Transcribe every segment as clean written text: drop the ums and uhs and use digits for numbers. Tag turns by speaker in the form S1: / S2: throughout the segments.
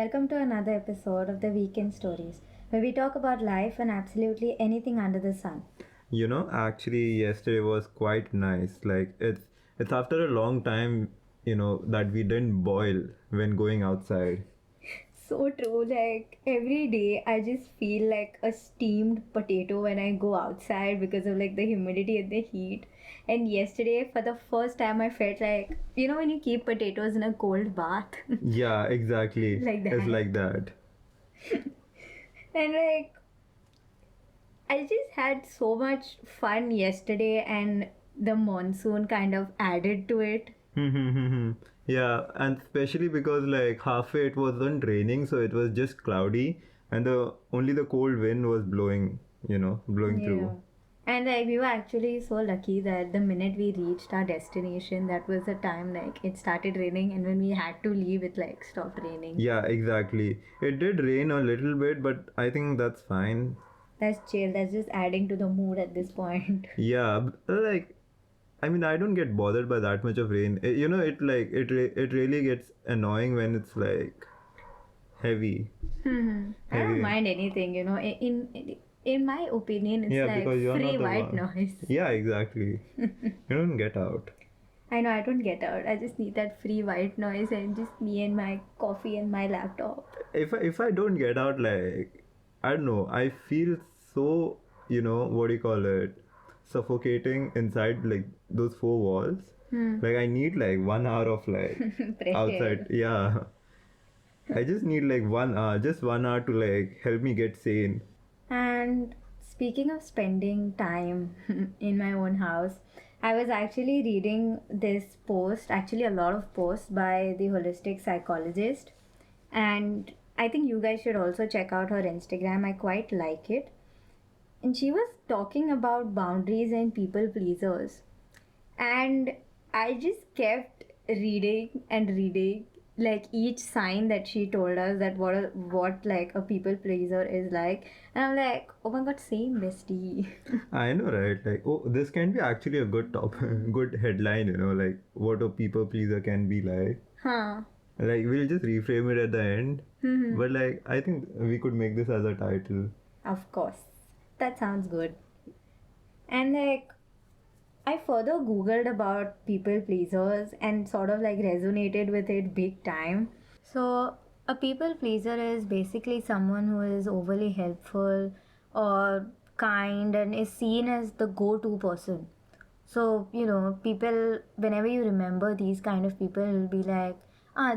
S1: welcome to another episode of the Weekend Stories, where we talk about life and absolutely anything under the sun.
S2: Actually, yesterday was quite nice. Like it's after a long time, that we didn't boil when going outside.
S1: So true, like every day I just feel like a steamed potato when I go outside because of like the humidity and the heat. And yesterday, for the first time, I felt like, when you keep potatoes in a cold bath,
S2: Yeah, exactly.
S1: like
S2: It's
S1: that.
S2: like that.
S1: And like, I just had so much fun yesterday, and the monsoon kind of added to it.
S2: Yeah, and especially because like halfway it wasn't raining, so it was just cloudy, and the cold wind was blowing
S1: Yeah.
S2: through.
S1: And like we were actually so lucky that the minute we reached our destination, that was the time like it started raining, and when we had to leave, it like stopped raining.
S2: Yeah, exactly. It did rain a little bit, but I think that's fine.
S1: That's chill. That's just adding to the mood at this point.
S2: Yeah, like I mean, I don't get bothered by that much of rain. It really gets annoying when it's like heavy,
S1: I don't
S2: heavy rain.
S1: mind anything, in my opinion, it's
S2: Yeah,
S1: like
S2: because you're
S1: free
S2: not the
S1: white
S2: one.
S1: noise.
S2: Yeah, exactly. You don't get out.
S1: I know I don't get out. I just need that free white noise and just me and my coffee and my laptop.
S2: If I don't get out, like I don't know, I feel so what do you call it, suffocating inside like those four walls. Like I need like 1 hour of like
S1: Fresh
S2: outside.
S1: air.
S2: Yeah, I just need like 1 hour, just 1 hour to like help me get sane.
S1: And speaking of spending time in my own house, I was actually reading this post, actually, a lot of posts by the holistic psychologist. And I think you guys should also check out her Instagram. I quite like it. And she was talking about boundaries and people pleasers. And I just kept reading and reading like each sign that she told us that what like a people pleaser is like, and I'm like, oh my god, same bestie.
S2: I know, right? Like, oh, this can be actually a good top, good headline. Like what a people pleaser can be like.
S1: Huh.
S2: Like we'll just reframe it at the end.
S1: Hmm.
S2: But like I think we could make this as a title.
S1: Of course, that sounds good. And like I further googled about people pleasers and sort of like resonated with it big time. So, a people pleaser is basically someone who is overly helpful or kind and is seen as the go to person. So, people, whenever you remember these kind of people, will be like,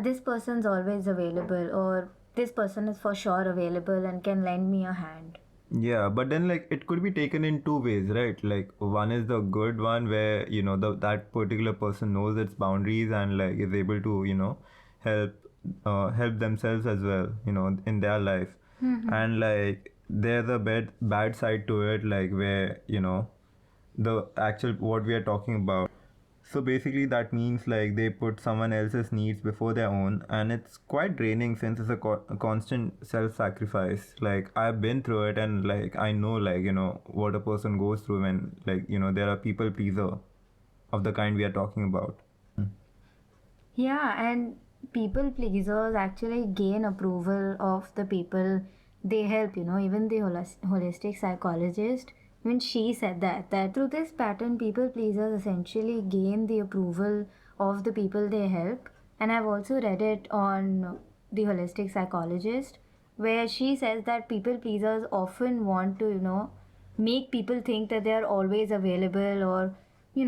S1: this person's always available, or this person is for sure available and can lend me a hand.
S2: Yeah, but then like it could be taken in two ways, right? Like one is the good one where that particular person knows its boundaries and like is able to help help themselves as well, in their life. And like there's a bad side to it, like where the actual what we are talking about. So basically, that means like they put someone else's needs before their own, and it's quite draining since it's a constant self-sacrifice. Like I've been through it, and like I know, like what a person goes through when like there are people pleaser of the kind we are talking about.
S1: Yeah, and people pleasers actually gain approval of the people they help, even the holistic psychologist. When she said that through this pattern, people pleasers essentially gain the approval of the people they help. And I've also read it on the holistic psychologist, where she says that people pleasers often want to, make people think that they are always available or,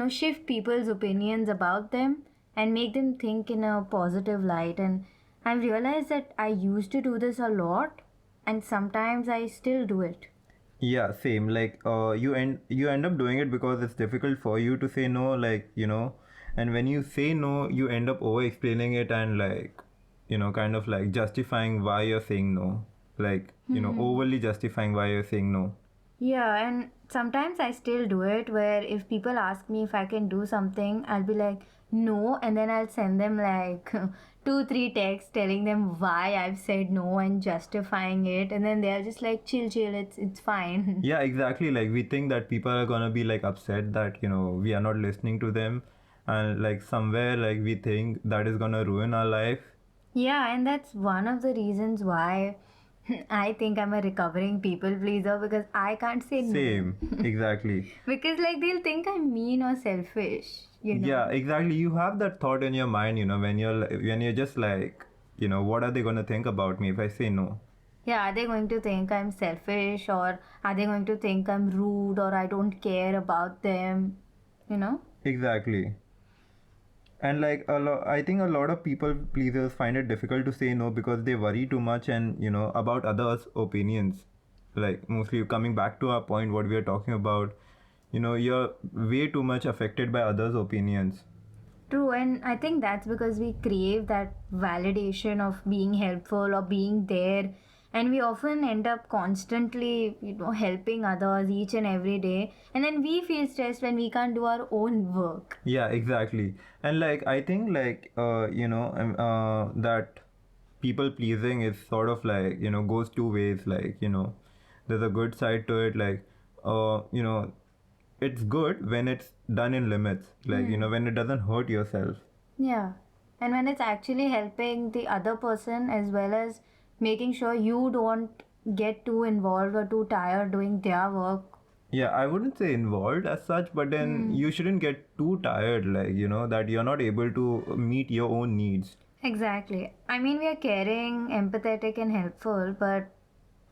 S1: shift people's opinions about them and make them think in a positive light. And I've realized that I used to do this a lot, and sometimes I still do it.
S2: Yeah, same. Like you end up doing it because it's difficult for you to say no, like and when you say no, you end up over explaining it and like kind of like justifying why you're saying no, like overly justifying why you're saying no.
S1: Yeah, and sometimes I still do it where if people ask me if I can do something, I'll be like, no, and then I'll send them like two, three texts telling them why I've said no and justifying it, and then they're just like, chill, chill, it's fine.
S2: Yeah, exactly. Like we think that people are gonna be like upset that we are not listening to them, and like somewhere like we think that is gonna ruin our life.
S1: Yeah, and that's one of the reasons why I think I'm a recovering people pleaser, because I can't say no.
S2: Same, exactly.
S1: Because like they'll think I'm mean or selfish.
S2: Yeah, exactly. You have that thought in your mind, when you're just like, what are they gonna think about me if I say no?
S1: Yeah, are they going to think I'm selfish, or are they going to think I'm rude, or I don't care about them? You know?
S2: Exactly. And like I think a lot of people pleasers find it difficult to say no because they worry too much and about others' opinions. Like mostly coming back to our point, what we are talking about, you're way too much affected by others' opinions.
S1: True, and I think that's because we crave that validation of being helpful or being there, and we often end up constantly helping others each and every day, and then we feel stressed when we can't do our own work.
S2: Yeah, exactly. And like I think like that people pleasing is sort of like goes two ways. Like there's a good side to it. Like it's good when it's done in limits. Like when it doesn't hurt yourself.
S1: Yeah, and when it's actually helping the other person as well as making sure you don't get too involved or too tired doing their work.
S2: Yeah, I wouldn't say involved as such, but then you shouldn't get too tired, like, that you're not able to meet your own needs.
S1: Exactly. I mean, we are caring, empathetic, and helpful, but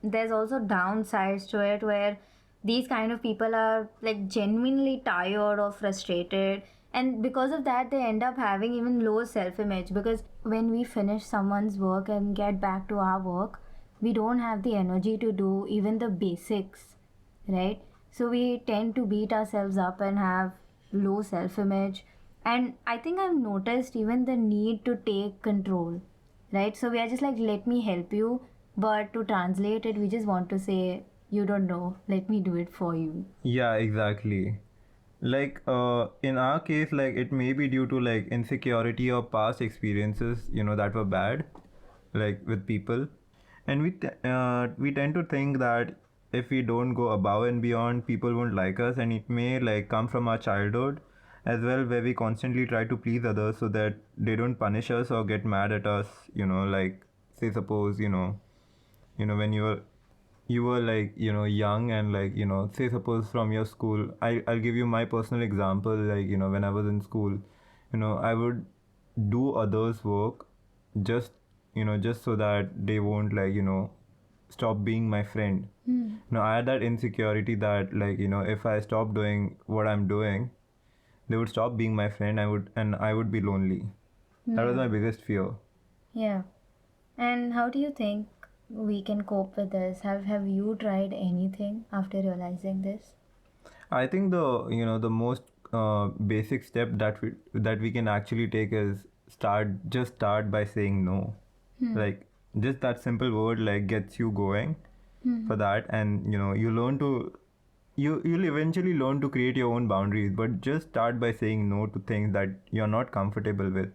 S1: there's also downsides to it where these kind of people are like genuinely tired or frustrated, and because of that they end up having even low self-image, because when we finish someone's work and get back to our work, we don't have the energy to do even the basics, right? So we tend to beat ourselves up and have low self-image, and I think I've noticed even the need to take control, right? So we are just like, let me help you, but to translate it, we just want to say, you don't know, let me do it for you.
S2: Yeah, exactly. Like, in our case, like, it may be due to, like, insecurity or past experiences, that were bad, like, with people. And we tend to think that if we don't go above and beyond, people won't like us, and it may, like, come from our childhood as well, where we constantly try to please others so that they don't punish us or get mad at us, like, say, suppose, when you were like young and like say suppose from your school, I'll give you my personal example. Like when I was in school, I would do others work just just so that they won't like stop being my friend. I had that insecurity that like if I stop doing what I'm doing, they would stop being my friend. I would be lonely. That was
S1: Yeah.
S2: my biggest fear.
S1: Yeah. And how do you think we can cope with this? Have you tried anything after realizing this?
S2: I think the most basic step that we can actually take is start by saying no. Like just that simple word like gets you going for that, and you'll eventually learn to create your own boundaries. But just start by saying no to things that you're not comfortable with.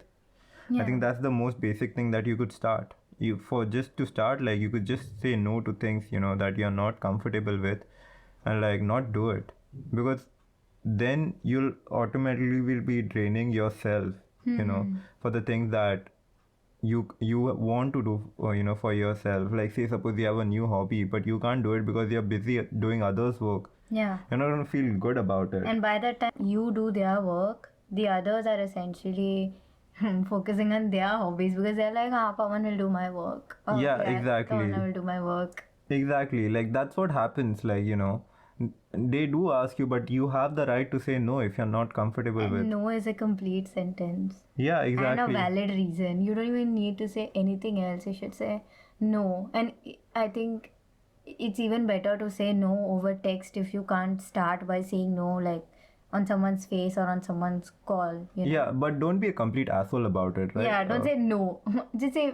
S2: I
S1: Yeah.
S2: think that's the most basic thing that you could start. You for just to start, like you could just say no to things that you're not comfortable with, and like not do it, because then you'll automatically will be draining yourself, for the things that you want to do, for yourself. Like say suppose you have a new hobby, but you can't do it because you're busy doing others' work.
S1: Yeah.
S2: You're not gonna feel good about it.
S1: And by the time you do their work, the others are essentially focusing on their hobbies, because they're like, Pawan will do my work. Oh,
S2: Yeah, exactly.
S1: Pawan will do my work.
S2: Exactly, like that's what happens. Like they do ask you, but you have the right to say no if you're not comfortable with.
S1: And no is a complete sentence.
S2: Yeah,
S1: And a
S2: exactly.
S1: valid reason. You don't even need to say anything else. You should say no. And I think it's even better to say no over text if you can't start by saying no, like on someone's face or on someone's call.
S2: Yeah, but don't be a complete asshole about it, right?
S1: Yeah, don't say no. Just say,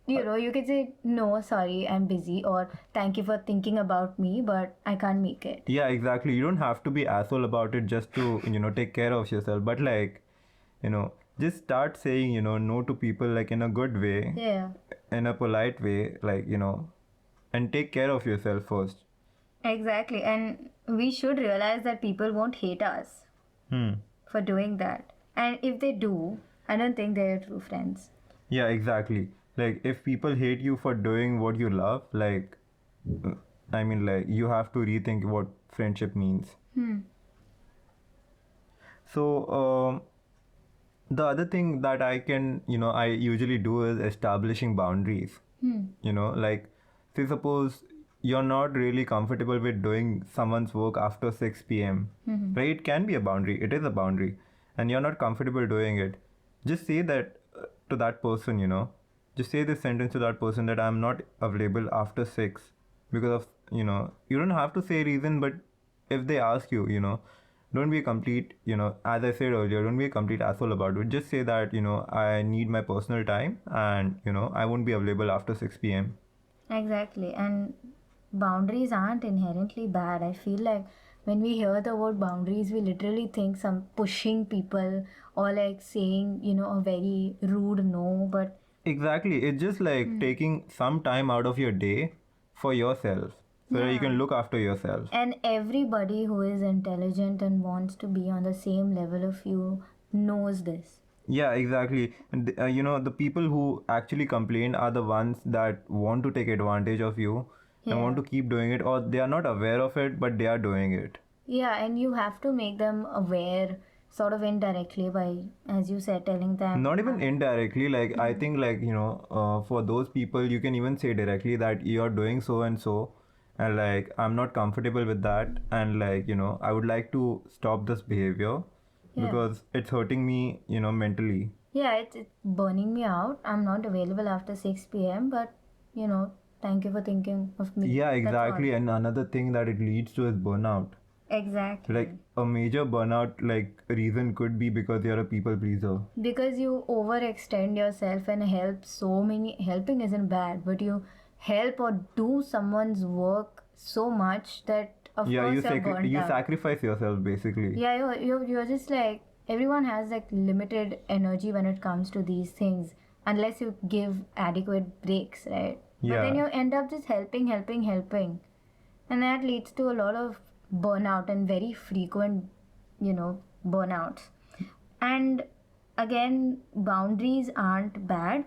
S1: you can say, no, sorry, I'm busy, or thank you for thinking about me, but I can't make it.
S2: Yeah, exactly. You don't have to be asshole about it just to take care of yourself. But like, just start saying no to people like in a good way,
S1: Yeah.
S2: in a polite way, like and take care of yourself first.
S1: Exactly. And we should realize that people won't hate us for doing that. And if they do, I don't think they're true friends.
S2: Yeah, exactly. Like if people hate you for doing what you love, like I mean, like you have to rethink what friendship means. So the other thing that I usually do is establishing boundaries. Like say suppose you're not really comfortable with doing someone's work after 6 p.m. Right? It can be a boundary. It is a boundary, and you're not comfortable doing it. Just say that to that person. Just say this sentence to that person that I'm not available after 6 because of you don't have to say reason, but if they ask you, don't be a complete, as I said earlier, don't be a complete asshole about it. Just say that, I need my personal time and, I won't be available after 6 p.m.
S1: Exactly. And boundaries aren't inherently bad. I feel like when we hear the word boundaries, we literally think some pushing people or like saying, a very rude no. But
S2: Exactly. It's just like taking some time out of your day for yourself so that you can look after yourself.
S1: and everybody who is intelligent and wants to be on the same level of you knows this.
S2: Yeah, exactly. And the people who actually complain are the ones that want to take advantage of you and want to keep doing it, or they are not aware of it, but they are doing it.
S1: Yeah, and you have to make them aware sort of indirectly by, as you said, telling them.
S2: Not even indirectly, like I think, like for those people you can even say directly that you're doing so and so, and like I'm not comfortable with that, and like I would like to stop this behavior because it's hurting me mentally.
S1: Yeah, it's burning me out. I'm not available after 6 p.m., but thank you for thinking of me.
S2: Yeah,
S1: That's all.
S2: exactly. And another thing that it leads to is burnout.
S1: Exactly.
S2: Like a major burnout like reason could be because you're a people pleaser.
S1: Because you overextend yourself and helping isn't bad, but you help or do someone's work so much that of
S2: Yeah,
S1: course you're burnt
S2: you
S1: out.
S2: sacrifice yourself basically.
S1: Yeah, you're just like, everyone has like limited energy when it comes to these things unless you give adequate breaks, right? But then
S2: Yeah.
S1: you end up just helping, and that leads to a lot of burnout and very frequent, burnouts. And again, boundaries aren't bad,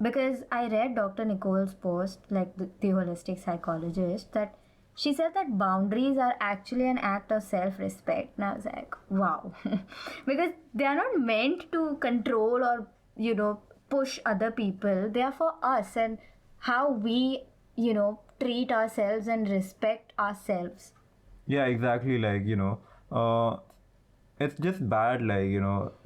S1: because I read Dr. Nicole's post, like the holistic psychologist, that she said that boundaries are actually an act of self-respect. And I was like, wow. Because they are not meant to control or, push other people. They are for us and how we, treat ourselves and respect ourselves.
S2: Yeah, exactly. Like, it's just bad, like,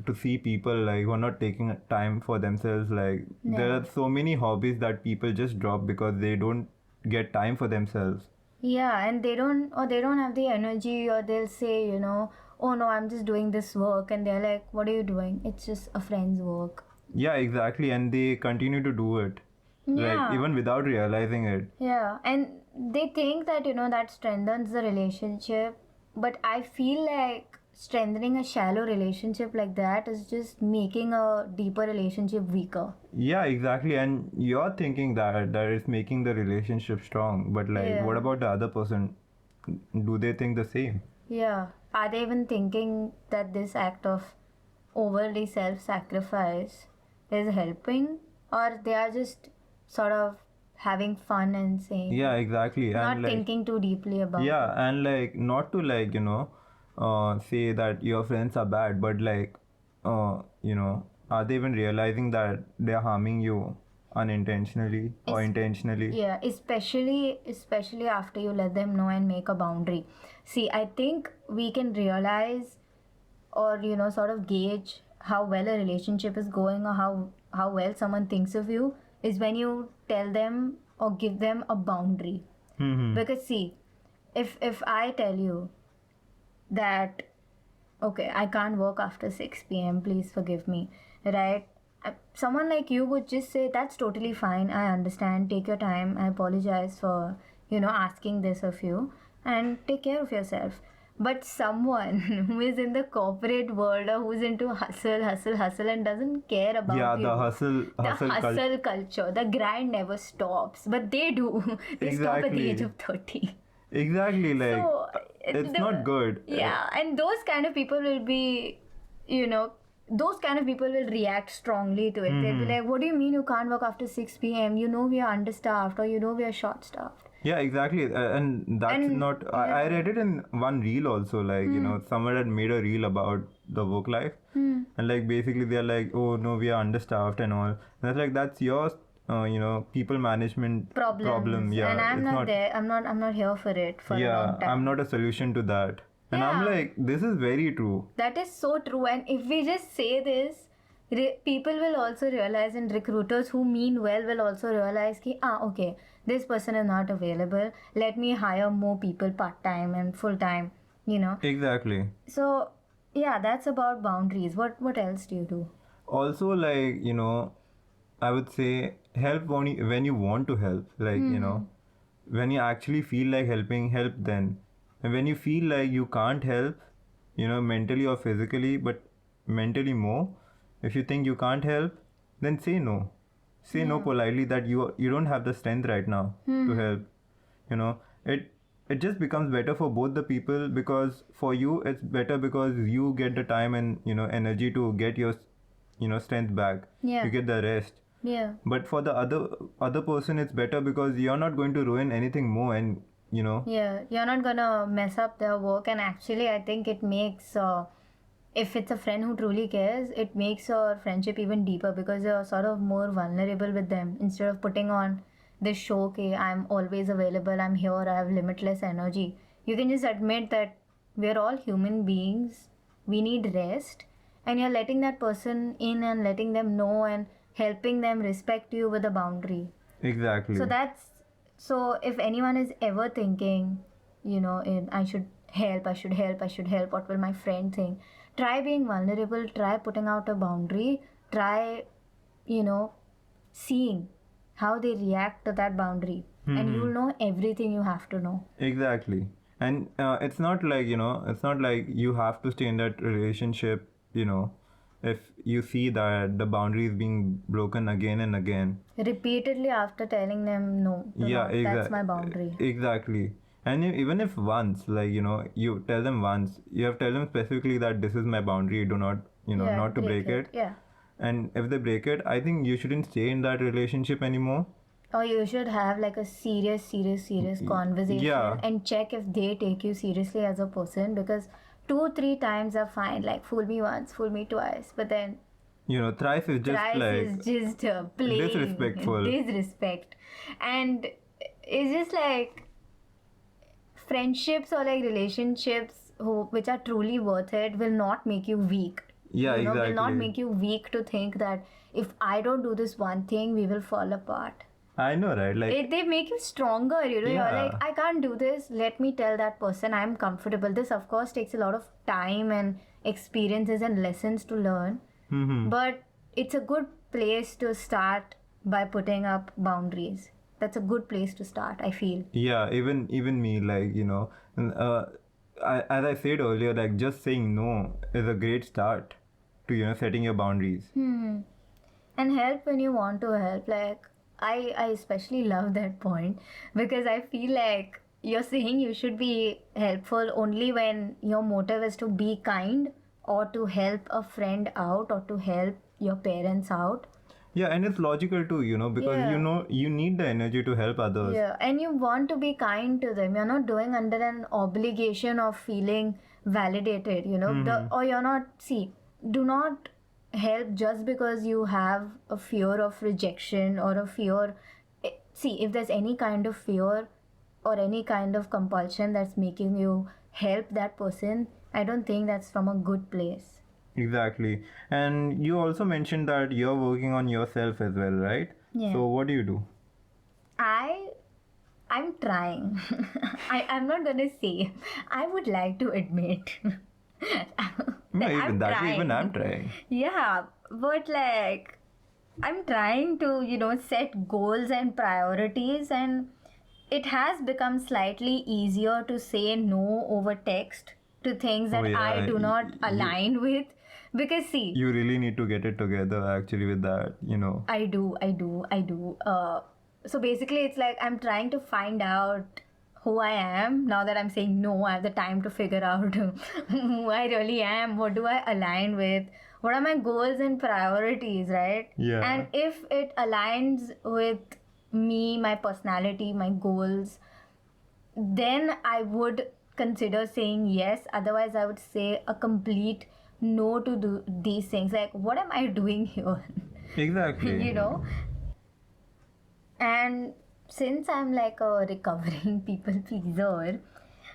S2: to see people like who are not taking time for themselves. Like, there are so many hobbies that people just drop because they don't get time for themselves.
S1: Yeah, and they don't have the energy, or they'll say, oh no, I'm just doing this work, and they're like, what are you doing? It's just a friend's work.
S2: Yeah, exactly. And they continue to do it.
S1: Yeah.
S2: Like, even without realizing it.
S1: Yeah, and they think that, that strengthens the relationship, but I feel like strengthening a shallow relationship like that is just making a deeper relationship weaker.
S2: Yeah, exactly. And you're thinking that it's making the relationship strong, but like, what about the other person? Do they think the same?
S1: Yeah. Are they even thinking that this act of overly self-sacrifice is helping, or they are just sort of having fun and saying,
S2: Yeah, exactly.
S1: not
S2: And like,
S1: thinking too deeply about it.
S2: yeah, and like not to like say that your friends are bad, but like are they even realizing that they're harming you unintentionally or intentionally?
S1: Yeah, especially after you let them know and make a boundary. See, I think we can realize, or sort of gauge how well a relationship is going, or how well someone thinks of you, is when you tell them or give them a boundary. Because see, if I tell you that, okay, I can't work after 6 p.m., please forgive me, right? Someone like you would just say, that's totally fine, I understand, take your time, I apologize for asking this of you, and take care of yourself. But someone who is in the corporate world, or who's into hustle and doesn't care about
S2: Yeah,
S1: you,
S2: the hustle
S1: culture, the grind never stops, but they do. They stop at the age of 30.
S2: Exactly, like
S1: So,
S2: it's not good.
S1: Yeah, and those kind of people will be, those kind of people will react strongly to it. They'll be like, what do you mean you can't work after 6 p.m.? You know we are understaffed, or you know we are short-staffed.
S2: Yeah, exactly. And that's
S1: And,
S2: not. I read it in one reel also. Like, someone had made a reel about the work life. And like, basically, they're like, oh no, we are understaffed and all. And that's like, that's your, people management problem. Yeah.
S1: And I'm
S2: it's
S1: not there. I'm not here for it for a long time.
S2: I'm not a solution to that. And I'm
S1: Yeah.
S2: like, this is very true.
S1: That is so true. And if we just say this, people will also realize, and recruiters who mean well will also realize ki, okay, this person is not available. Let me hire more people part-time and full-time,
S2: Exactly.
S1: So, yeah, that's about boundaries. What else do you do?
S2: Also, like, I would say help when you want to help. Like, when you actually feel like helping, help then. And when you feel like you can't help, mentally or physically, but mentally more, if you think you can't help, then say no. Say no politely that you don't have the strength right now to help. It just becomes better for both the people, because for you it's better because you get the time and energy to get your strength back.
S1: Yeah.
S2: You get the rest.
S1: Yeah.
S2: But for the other person, it's better because you're not going to ruin anything more, and
S1: Yeah, you're not gonna mess up their work, and actually I think it makes if it's a friend who truly cares, it makes your friendship even deeper, because you're sort of more vulnerable with them. Instead of putting on this show, okay, I'm always available, I'm here, I have limitless energy, you can just admit that we're all human beings, we need rest, and you're letting that person in and letting them know and helping them respect you with a boundary.
S2: Exactly.
S1: So if anyone is ever thinking, I should help, what will my friend think? Try being vulnerable, try putting out a boundary, try, seeing how they react to that boundary. And you'll know everything you have to know.
S2: Exactly. And it's not like, you have to stay in that relationship, if you see that the boundary is being broken again and again.
S1: Repeatedly after telling them, no, that's my boundary.
S2: Exactly. And even if once, like, you tell them once, you have to tell them specifically that this is my boundary, do not, not to break it.
S1: Yeah.
S2: And if they break it, I think you shouldn't stay in that relationship anymore.
S1: Or you should have like a serious conversation and check if they take you seriously as a person, because 2-3 times are fine, like fool me once, fool me twice, but then
S2: thrice is just
S1: plain
S2: disrespectful.
S1: Disrespect. And it's just like friendships or like relationships which are truly worth it will not make you weak.
S2: Exactly.
S1: Will not make you weak to think that if I don't do this one thing, we will fall apart.
S2: I know, right? Like
S1: they make you stronger, You're like, I can't do this. Let me tell that person I'm comfortable. This, of course, takes a lot of time and experiences and lessons to learn. But it's a good place to start by putting up boundaries. That's a good place to start, I feel.
S2: Yeah, even me, like, as I said earlier, like, just saying no is a great start to, setting your boundaries.
S1: And help when you want to help. Like, I especially love that point, because I feel like you're saying you should be helpful only when your motive is to be kind or to help a friend out or to help your parents out.
S2: Yeah, and it's logical too, because you need the energy to help others.
S1: Yeah, and you want to be kind to them. You're not doing under an obligation of feeling validated, or you're not, do not help just because you have a fear of rejection or a fear. If there's any kind of fear or any kind of compulsion that's making you help that person, I don't think that's from a good place.
S2: Exactly. And you also mentioned that you're working on yourself as well, right?
S1: Yeah.
S2: So what do you do?
S1: I'm trying. I'm not gonna say. I would like to admit.
S2: No, even I'm trying.
S1: Yeah, but like, I'm trying to, set goals and priorities, and it has become slightly easier to say no over text to things that I do not align with. Because
S2: you really need to get it together actually with that,
S1: I do. So basically it's like I'm trying to find out who I am. Now that I'm saying no, I have the time to figure out who I really am. What do I align with? what are my goals and priorities, right?
S2: Yeah.
S1: And if it aligns with me, my personality, my goals, then I would consider saying yes. Otherwise, I would say a complete no to do these things. Like, what am I doing here?
S2: Exactly.
S1: You know? And since I'm like a recovering people pleaser,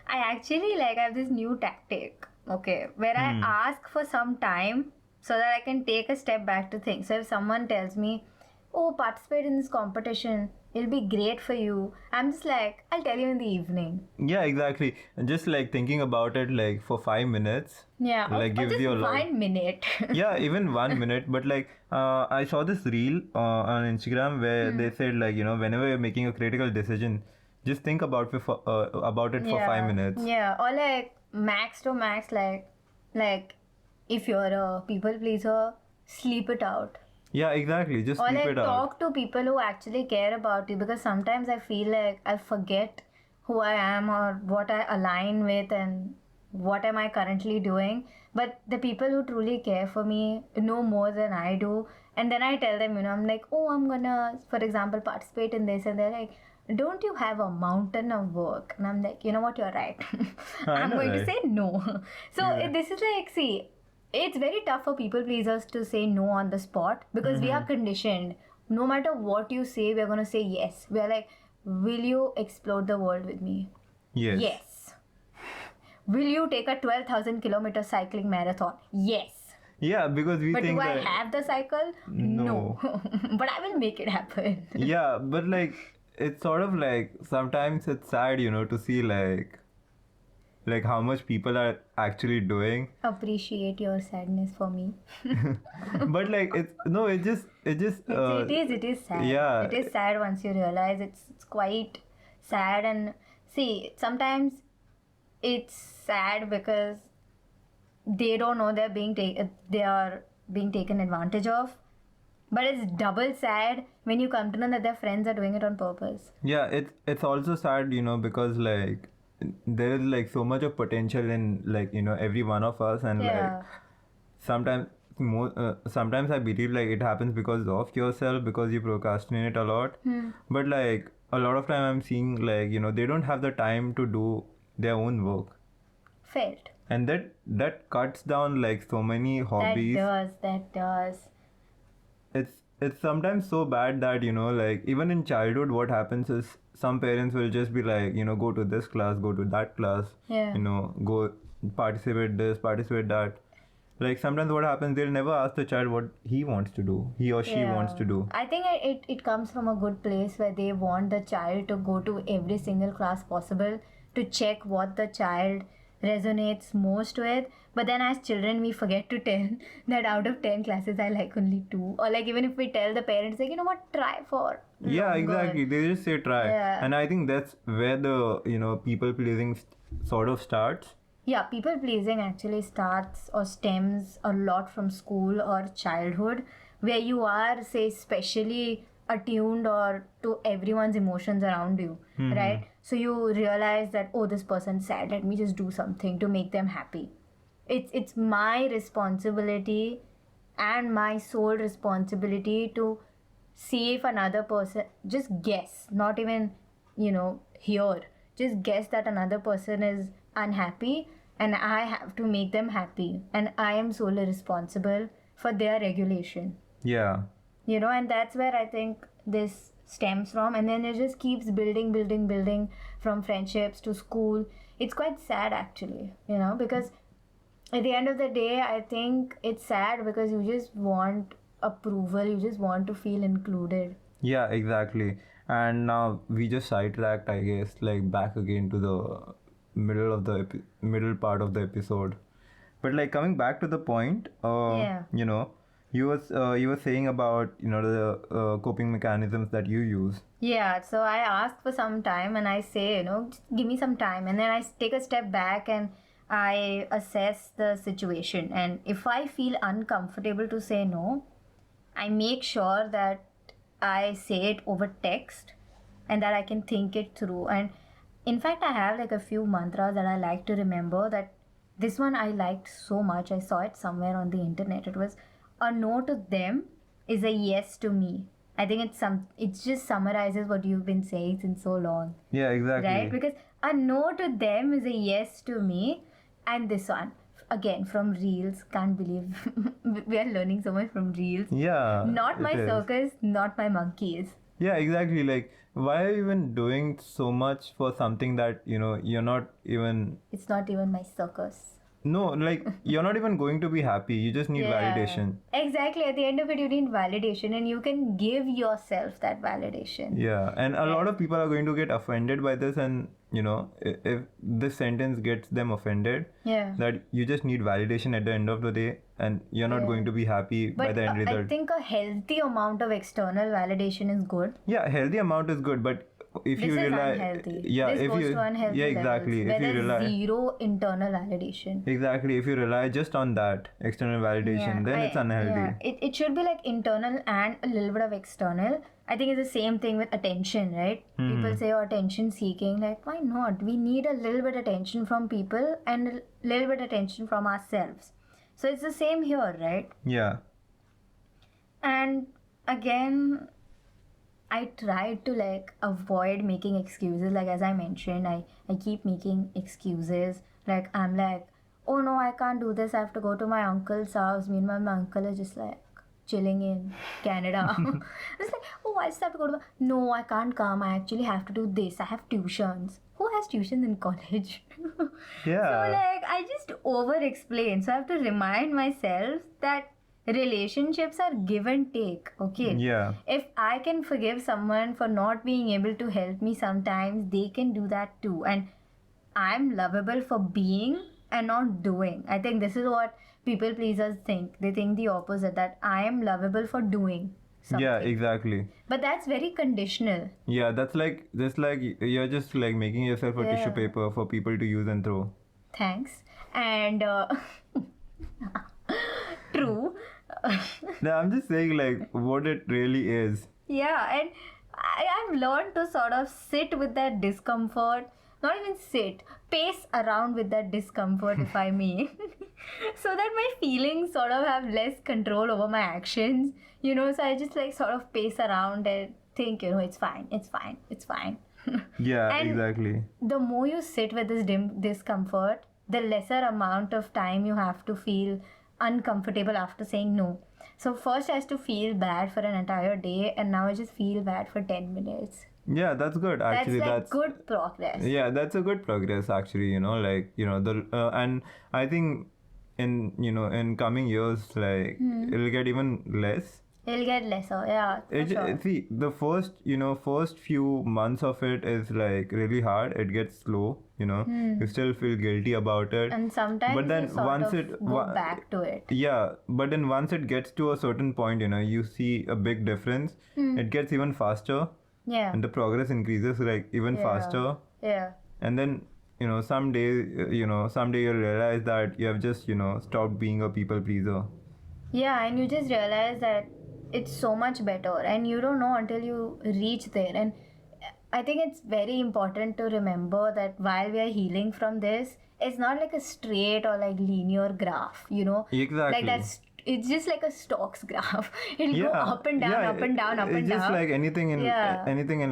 S1: I actually like have this new tactic, okay, where I ask for some time so that I can take a step back to think. So if someone tells me, "Oh, participate in this competition, it'll be great for you," I'm just like, "I'll tell you in the evening."
S2: Yeah, exactly. And just like thinking about it like for 5 minutes,
S1: Yeah,
S2: like
S1: or
S2: gives
S1: just
S2: you a lot.
S1: 1 minute.
S2: Yeah, even 1 minute. But like, I saw this reel on Instagram where they said like, whenever you're making a critical decision, just think about it for 5 minutes.
S1: Yeah, or like max to max, like if you're a people pleaser, sleep it out.
S2: Yeah, exactly. Just
S1: Or
S2: sleep
S1: like
S2: it out.
S1: talk to people who actually care about you, because sometimes I feel like I forget who I am or what I align with and what am I currently doing. But the people who truly care for me know more than I do. And then I tell them, I'm like, oh, I'm gonna, for example, participate in this. And they're like, don't you have a mountain of work? And I'm like, you know what, you're right.
S2: I
S1: I'm
S2: know,
S1: going to
S2: right?
S1: say no. So
S2: Yeah.
S1: this is like, see, it's very tough for people pleasers to say no on the spot because we are conditioned. No matter what you say, we're going to say yes. We're like, will you explore the world with me?
S2: Yes.
S1: Yes. Will you take a 12,000 kilometer cycling marathon? Yes.
S2: Yeah, because we
S1: But
S2: think
S1: do I
S2: that.
S1: have the cycle?
S2: No.
S1: But I will make it happen.
S2: Yeah, but like it's sort of like sometimes it's sad, to see like how much people are actually doing.
S1: Appreciate your sadness for me.
S2: But like it just
S1: It is sad.
S2: yeah.
S1: It is sad once you realize it's quite sad. And see, sometimes it's sad because they don't know they are being taken advantage of. But it's double sad when you come to know that their friends are doing it on purpose.
S2: Yeah, it's also sad, because like there is like so much of potential in like every one of us, and like
S1: Yeah.
S2: sometimes sometimes I believe like it happens because of yourself, because you procrastinate a lot. But like a lot of time I'm seeing like they don't have the time to do their own work,
S1: Felt.
S2: and that cuts down like so many hobbies.
S1: That does.
S2: It's sometimes so bad that like even in childhood what happens is some parents will just be like go to this class, go to that class,
S1: Yeah.
S2: go participate this, participate that. Like sometimes what happens, they'll never ask the child what he wants to do, he or she wants to do.
S1: I think it comes from a good place where they want the child to go to every single class possible to check what the child resonates most with. But then as children, we forget to tell that out of 10 classes, I like only 2. Or like even if we tell the parents, like, you know what, try for
S2: Yeah,
S1: longer.
S2: exactly, they just say try.
S1: Yeah.
S2: And I think that's where the people pleasing sort of starts.
S1: Yeah, people pleasing actually starts or stems a lot from school or childhood, where you are, say, specially attuned or to everyone's emotions around you, right? So you realize that, oh, this person's sad, let me just do something to make them happy. It's my responsibility and my sole responsibility to see if another person, just guess, not even hear, just guess that another person is unhappy, and I have to make them happy, and I am solely responsible for their regulation.
S2: Yeah.
S1: And that's where I think this stems from, and then it just keeps building from friendships to school. It's quite sad actually, because at the end of the day, I think it's sad because you just want approval, you just want to feel included.
S2: Yeah, exactly. And now we just sidetracked, I guess, like back again to the middle part of the episode. But like coming back to the point,
S1: Yeah.
S2: you were saying about the coping mechanisms that you use.
S1: Yeah, so I ask for some time and I say, just give me some time. And then I take a step back and I assess the situation. And if I feel uncomfortable to say no, I make sure that I say it over text and that I can think it through. And in fact, I have like a few mantras that I like to remember that This one I liked so much. I saw it somewhere on the internet. It was, a no to them is a yes to me. I think it just summarizes what you've been saying since so long.
S2: Yeah, exactly.
S1: Right? Because a no to them is a yes to me. And this one, again, from Reels, can't believe we are learning so much from Reels.
S2: Yeah.
S1: Not my
S2: it is.
S1: circus, not my monkeys.
S2: Yeah, exactly. Like, why are you even doing so much for something that, you're not even.
S1: It's not even my circus.
S2: No, like, you're not even going to be happy. You just need validation.
S1: Exactly. At the end of it, you need validation, and you can give yourself that validation.
S2: Yeah, and a lot of people are going to get offended by this, and if this sentence gets them offended,
S1: Yeah.
S2: that you just need validation at the end of the day, and you're not going to be happy by
S1: But
S2: the end result.
S1: I think a healthy amount of external validation is good.
S2: Yeah, healthy amount is good, but if
S1: This
S2: you
S1: is
S2: realize,
S1: unhealthy.
S2: yeah,
S1: This
S2: if
S1: goes
S2: you,
S1: to unhealthy
S2: yeah, exactly,
S1: levels,
S2: if you
S1: where there's
S2: rely,
S1: zero internal validation.
S2: exactly, if you rely just on that external validation, then it's unhealthy.
S1: Yeah. It should be like internal and a little bit of external. I think it's the same thing with attention, right? People say, oh, attention seeking. Like, why not? We need a little bit attention from people and a little bit attention from ourselves. So it's the same here, right?
S2: Yeah.
S1: And again, I tried to like avoid making excuses. Like as I mentioned, I keep making excuses. Like I'm like, oh no, I can't do this. I have to go to my uncle's house. Meanwhile, my uncle is just like chilling in Canada. It's like, oh, I just have to go to. No, I can't come. I actually have to do this. I have tuitions. Who has tuitions in college?
S2: Yeah.
S1: So like I just over explain. So I have to remind myself that relationships are give and take. Okay.
S2: Yeah.
S1: If I can forgive someone for not being able to help me sometimes, they can do that too. And I'm lovable for being and not doing. I think this is what people pleasers think. They think the opposite, that I am lovable for doing something.
S2: Yeah, exactly.
S1: But that's very conditional.
S2: Yeah, that's like you're just like making yourself a tissue paper for people to use and throw.
S1: Thanks. And true.
S2: No, I'm just saying like what it really is.
S1: Yeah, and I've learned to sort of sit with that discomfort. Not even sit, pace around with that discomfort, if I may. So that my feelings sort of have less control over my actions. So I just like sort of pace around and think, it's fine, it's fine, it's fine.
S2: Yeah,
S1: And
S2: exactly.
S1: The more you sit with this discomfort, the lesser amount of time you have to feel uncomfortable after saying no. So first I used to feel bad for an entire day, and now I just feel bad for 10 minutes.
S2: Yeah, that's good actually.
S1: That's good progress.
S2: Yeah, that's a good progress actually. And I think in coming years, like it'll get even less.
S1: It'll get lesser, yeah. Sure.
S2: See, the first few months of it is like really hard. It gets slow, You still feel guilty about it.
S1: And sometimes
S2: but then
S1: you sort
S2: once
S1: of go back to it.
S2: Yeah, but then once it gets to a certain point, you see a big difference. It gets even faster.
S1: Yeah.
S2: And the progress increases like even faster.
S1: Yeah.
S2: And then someday you'll realize that you have just stopped being a people pleaser.
S1: Yeah, and you just realize that it's so much better, and you don't know until you reach there. And I think it's very important to remember that while we are healing from this, it's not like a straight or like linear graph,
S2: Exactly.
S1: Like it's just like a stocks graph. It'll go up and down, up and down, up and down.
S2: It's just like anything in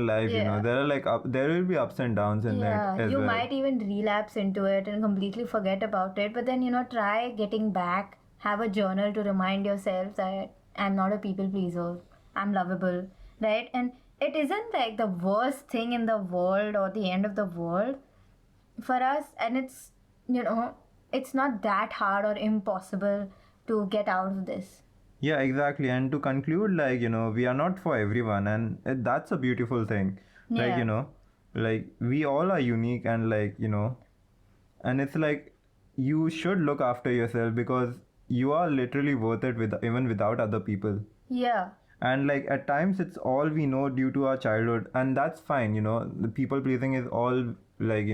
S2: life, there are like there will be ups and downs in it as
S1: you
S2: well.
S1: might even relapse into it and completely forget about it. But then try getting back. Have a journal to remind yourself that I'm not a people pleaser. I'm lovable, right? And it isn't like the worst thing in the world or the end of the world for us. And it's it's not that hard or impossible to get out of this.
S2: Yeah, exactly. And to conclude, like, we are not for everyone, and that's a beautiful thing.
S1: Yeah.
S2: Like, like we all are unique, and like, and it's like you should look after yourself because you are literally worth it even without other people.
S1: Yeah.
S2: And like at times it's all we know due to our childhood, and that's fine. The people pleasing is all like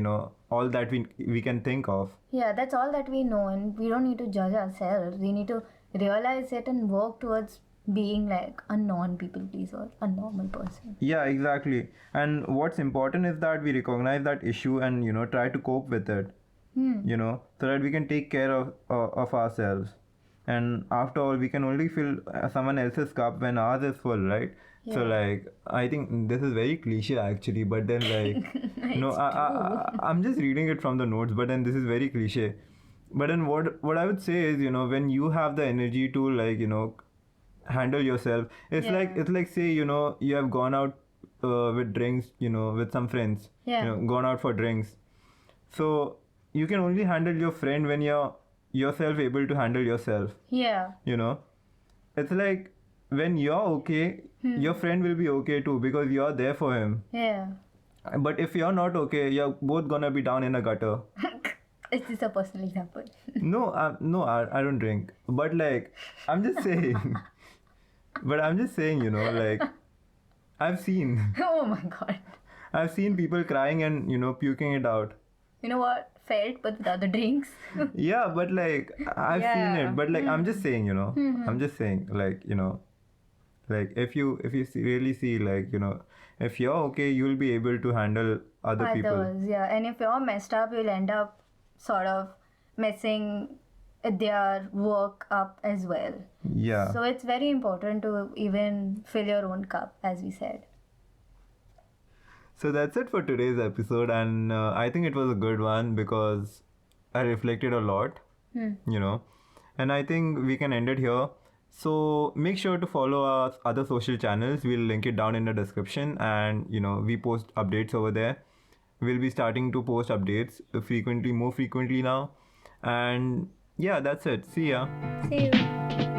S2: all that we can think of.
S1: Yeah, that's all that we know, and we don't need to judge ourselves. We need to realize it and work towards being like a non-people pleaser, a normal person.
S2: Yeah, exactly. And what's important is that we recognize that issue and try to cope with it. you know, so that we can take care of ourselves. And after all, we can only fill someone else's cup when ours is full, right? So
S1: Yeah.
S2: like, I think this is very cliche actually, but then like, no,
S1: It's
S2: I'm just reading it from the notes, but then this is very cliche. But then what I would say is, you know, when you have the energy to, like, you know, handle yourself,
S1: Yeah.
S2: it's like, say, you know, you have gone out with drinks, you know, with some friends,
S1: Yeah.
S2: you know, gone out for drinks. So you can only handle your friend when you're yourself able to handle yourself,
S1: Yeah.
S2: you know. It's like, when you're okay, your friend will be okay too, because you're there for him.
S1: Yeah.
S2: But if you're not okay, you're both gonna be down in a gutter.
S1: Is this a personal example?
S2: No, I don't drink. But like, I'm just saying. But I'm just saying, you know, like, I've seen,
S1: Oh my god.
S2: I've seen people crying and, you know, puking it out.
S1: You know what? Felt, but without the drinks.
S2: Yeah, but like, I've seen
S1: Yeah.
S2: it. But like, I'm just saying, you know, I'm just saying, like, you know, like, if you really see, like, you know, if you're okay, you'll be able to handle other people.
S1: Others, yeah. And if you're messed up, you'll end up sort of messing their work up as well.
S2: Yeah.
S1: So it's very important to even fill your own cup, as we said.
S2: So that's it for today's episode, and I think it was a good one because I reflected a lot, you know, and I think we can end it here. So make sure to follow our other social channels. We'll link it down in the description, and you know, we post updates over there. We'll be starting to post updates more frequently now, and yeah, that's it. See ya.
S1: See you.